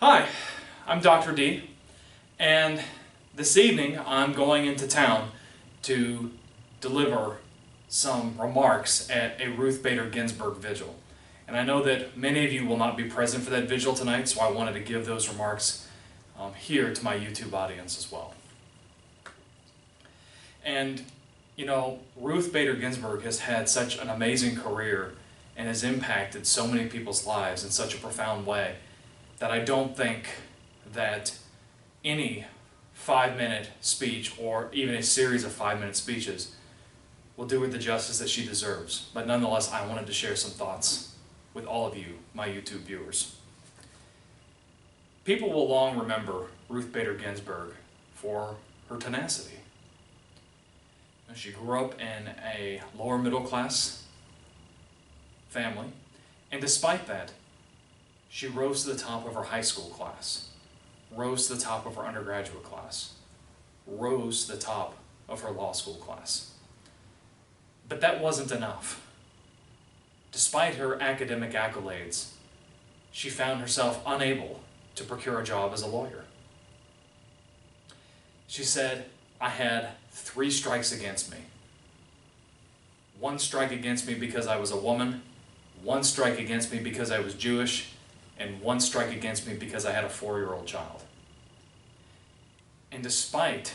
Hi, I'm Dr. D, and this evening I'm going into town to deliver some remarks at a Ruth Bader Ginsburg vigil. And I know that many of you will not be present for that vigil tonight, so I wanted to give those remarks here to my YouTube audience as well. And, you know, Ruth Bader Ginsburg has had such an amazing career and has impacted so many people's lives in such a profound way that I don't think that any 5-minute speech or even a series of 5-minute speeches will do her the justice that she deserves. But nonetheless, I wanted to share some thoughts with all of you, my YouTube viewers. People will long remember Ruth Bader Ginsburg for her tenacity. She grew up in a lower middle class family, and despite that, she rose to the top of her high school class, rose to the top of her undergraduate class, rose to the top of her law school class. But that wasn't enough. Despite her academic accolades, she found herself unable to procure a job as a lawyer. She said, "I had 3 strikes against me. 1 strike against me because I was a woman, 1 strike against me because I was Jewish, and 1 strike against me because I had a 4-year-old child." And despite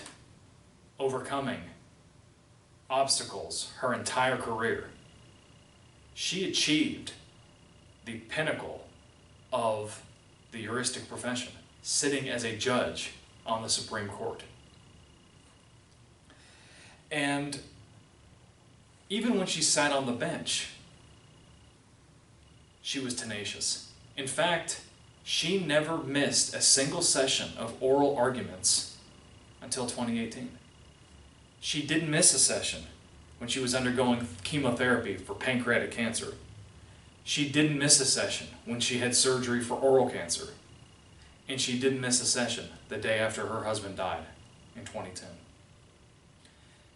overcoming obstacles her entire career, she achieved the pinnacle of the juristic profession, sitting as a judge on the Supreme Court. And even when she sat on the bench, she was tenacious. In fact, she never missed a single session of oral arguments until 2018. She didn't miss a session when she was undergoing chemotherapy for pancreatic cancer. She didn't miss a session when she had surgery for oral cancer. And she didn't miss a session the day after her husband died in 2010.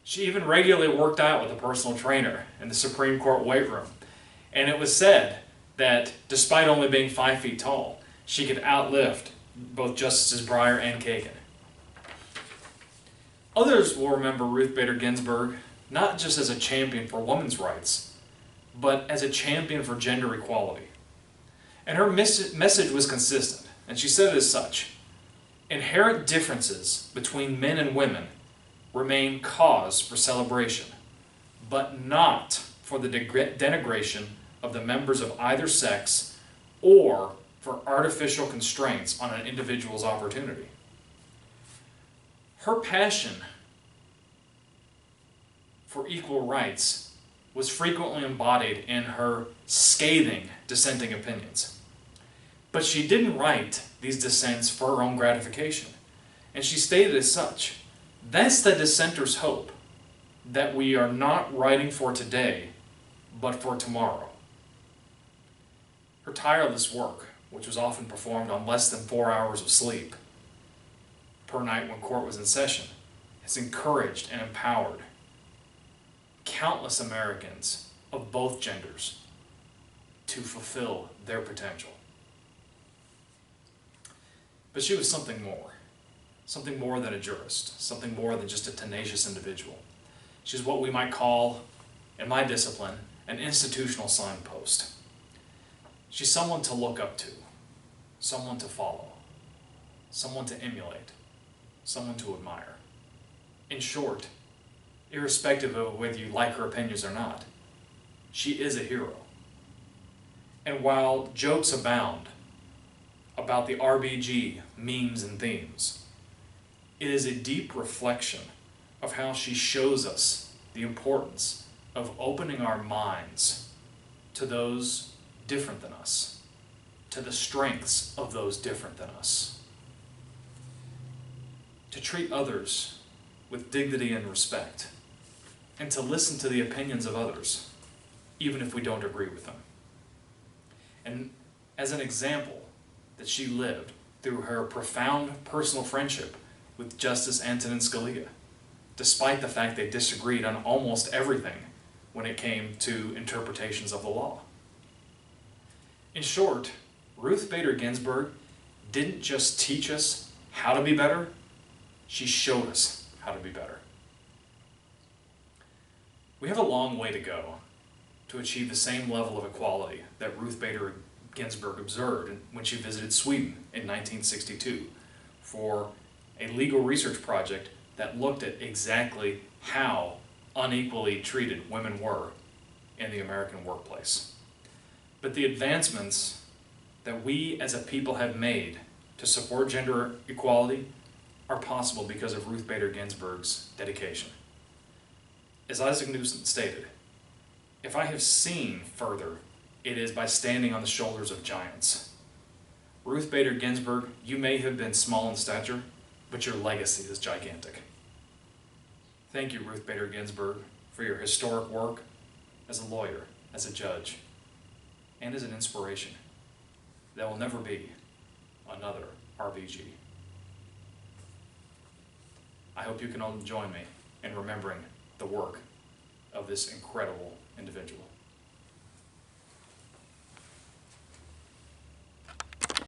She even regularly worked out with a personal trainer in the Supreme Court weight room. And it was said that despite only being 5 feet tall, she could outlift both Justices Breyer and Kagan. Others will remember Ruth Bader Ginsburg not just as a champion for women's rights, but as a champion for gender equality. And her message was consistent, and she said it as such: "Inherent differences between men and women remain cause for celebration, but not for the denigration of the members of either sex or for artificial constraints on an individual's opportunity." Her passion for equal rights was frequently embodied in her scathing dissenting opinions. But she didn't write these dissents for her own gratification, and she stated as such: "That's the dissenter's hope, that we are not writing for today, but for tomorrow." Her tireless work, which was often performed on less than 4 hours of sleep per night when court was in session, has encouraged and empowered countless Americans of both genders to fulfill their potential. But she was something more than a jurist, something more than just a tenacious individual. She's what we might call, in my discipline, an institutional signpost. She's someone to look up to, someone to follow, someone to emulate, someone to admire. In short, irrespective of whether you like her opinions or not, she is a hero. And while jokes abound about the RBG memes and themes, it is a deep reflection of how she shows us the importance of opening our minds to those different than us, to the strengths of those different than us, to treat others with dignity and respect, and to listen to the opinions of others, even if we don't agree with them. And as an example that she lived through her profound personal friendship with Justice Antonin Scalia, despite the fact they disagreed on almost everything when it came to interpretations of the law. In short, Ruth Bader Ginsburg didn't just teach us how to be better, she showed us how to be better. We have a long way to go to achieve the same level of equality that Ruth Bader Ginsburg observed when she visited Sweden in 1962 for a legal research project that looked at exactly how unequally treated women were in the American workplace. But the advancements that we as a people have made to support gender equality are possible because of Ruth Bader Ginsburg's dedication. As Isaac Newton stated, if I have seen further, it is by standing on the shoulders of giants. Ruth Bader Ginsburg, you may have been small in stature, but your legacy is gigantic. Thank you, Ruth Bader Ginsburg, for your historic work as a lawyer, as a judge, and as an inspiration. There will never be another RBG. I hope you can all join me in remembering the work of this incredible individual.